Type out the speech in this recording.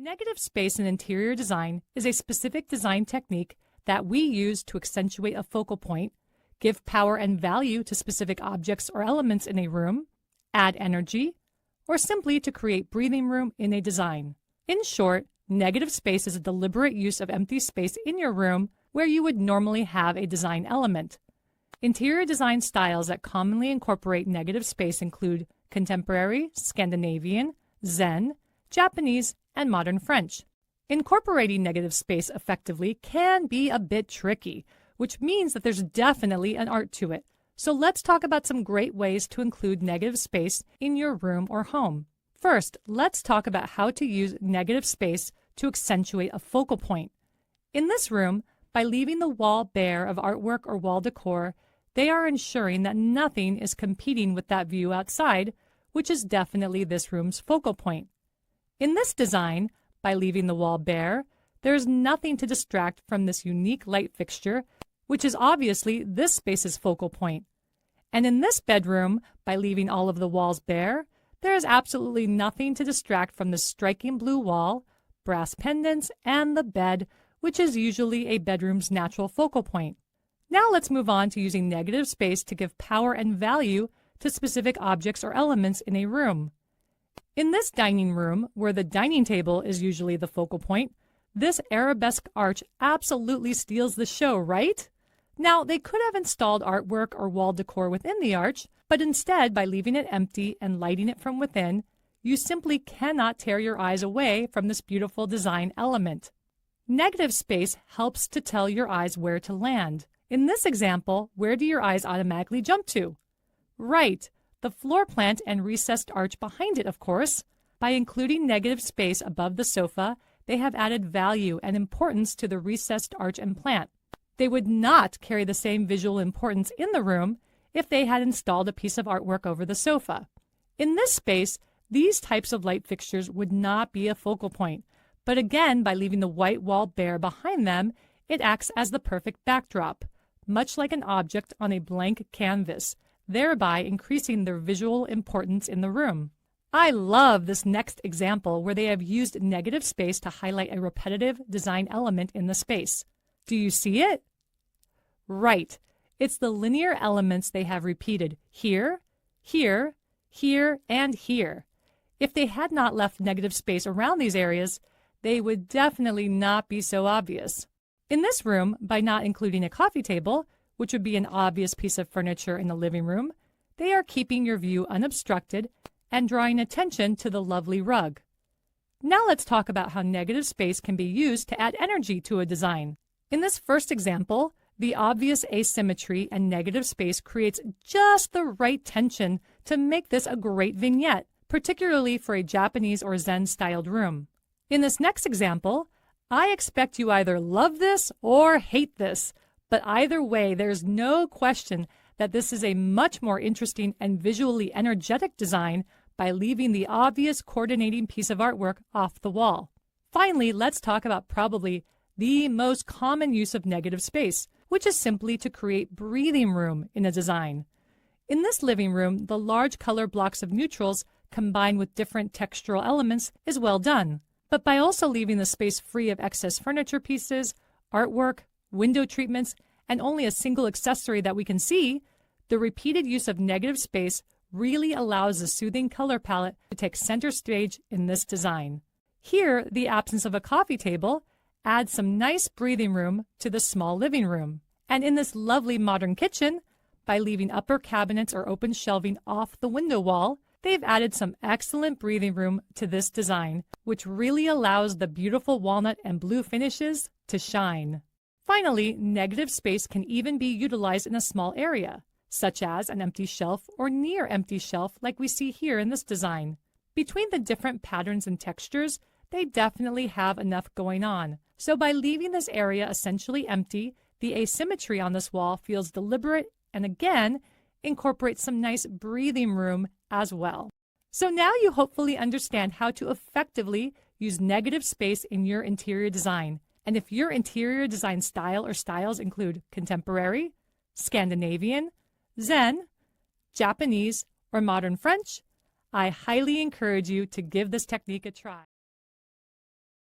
Negative space in interior design is a specific design technique that we use to accentuate a focal point, give power and value to specific objects or elements in a room, add energy, or simply to create breathing room in a design. In short, negative space is a deliberate use of empty space in your room where you would normally have a design element. Interior design styles that commonly incorporate negative space include contemporary, Scandinavian, Zen, Japanese, and modern French. Incorporating negative space effectively can be a bit tricky, which means that there's definitely an art to it. So let's talk about some great ways to include negative space in your room or home. First, let's talk about how to use negative space to accentuate a focal point. In this room, by leaving the wall bare of artwork or wall decor, they are ensuring that nothing is competing with that view outside, which is definitely this room's focal point. In this design, by leaving the wall bare, there is nothing to distract from this unique light fixture, which is obviously this space's focal point. And in this bedroom, by leaving all of the walls bare, there is absolutely nothing to distract from the striking blue wall, brass pendants, and the bed, which is usually a bedroom's natural focal point. Now let's move on to using negative space to give power and value to specific objects or elements in a room. In this dining room, where the dining table is usually the focal point, this arabesque arch absolutely steals the show, right? Now, they could have installed artwork or wall decor within the arch, but instead, by leaving it empty and lighting it from within, you simply cannot tear your eyes away from this beautiful design element. Negative space helps to tell your eyes where to land. In this example, where do your eyes automatically jump to? Right, the floor plant and recessed arch behind it, of course. By including negative space above the sofa, they have added value and importance to the recessed arch and plant. They would not carry the same visual importance in the room if they had installed a piece of artwork over the sofa. In this space, these types of light fixtures would not be a focal point, but again, by leaving the white wall bare behind them, it acts as the perfect backdrop, much like an object on a blank canvas, thereby increasing their visual importance in the room. I love this next example where they have used negative space to highlight a repetitive design element in the space. Do you see it? Right. It's the linear elements they have repeated here, here, here, and here. If they had not left negative space around these areas, they would definitely not be so obvious. In this room, by not including a coffee table, which would be an obvious piece of furniture in the living room, they are keeping your view unobstructed and drawing attention to the lovely rug. Now let's talk about how negative space can be used to add energy to a design. In this first example, the obvious asymmetry and negative space creates just the right tension to make this a great vignette, particularly for a Japanese or Zen-styled room. In this next example, I expect you either love this or hate this, but either way, there's no question that this is a much more interesting and visually energetic design by leaving the obvious coordinating piece of artwork off the wall. Finally, let's talk about probably the most common use of negative space, which is simply to create breathing room in a design. In this living room, the large color blocks of neutrals combined with different textural elements is well done. But by also leaving the space free of excess furniture pieces, artwork, window treatments, and only a single accessory that we can see, the repeated use of negative space really allows the soothing color palette to take center stage in this design. Here, the absence of a coffee table adds some nice breathing room to the small living room. And in this lovely modern kitchen, by leaving upper cabinets or open shelving off the window wall, they've added some excellent breathing room to this design, which really allows the beautiful walnut and blue finishes to shine. Finally, negative space can even be utilized in a small area, such as an empty shelf or near empty shelf like we see here in this design. Between the different patterns and textures, they definitely have enough going on. So by leaving this area essentially empty, the asymmetry on this wall feels deliberate and again, incorporates some nice breathing room as well. So now you hopefully understand how to effectively use negative space in your interior design. And if your interior design style or styles include contemporary, Scandinavian, Zen, Japanese, or modern French, I highly encourage you to give this technique a try.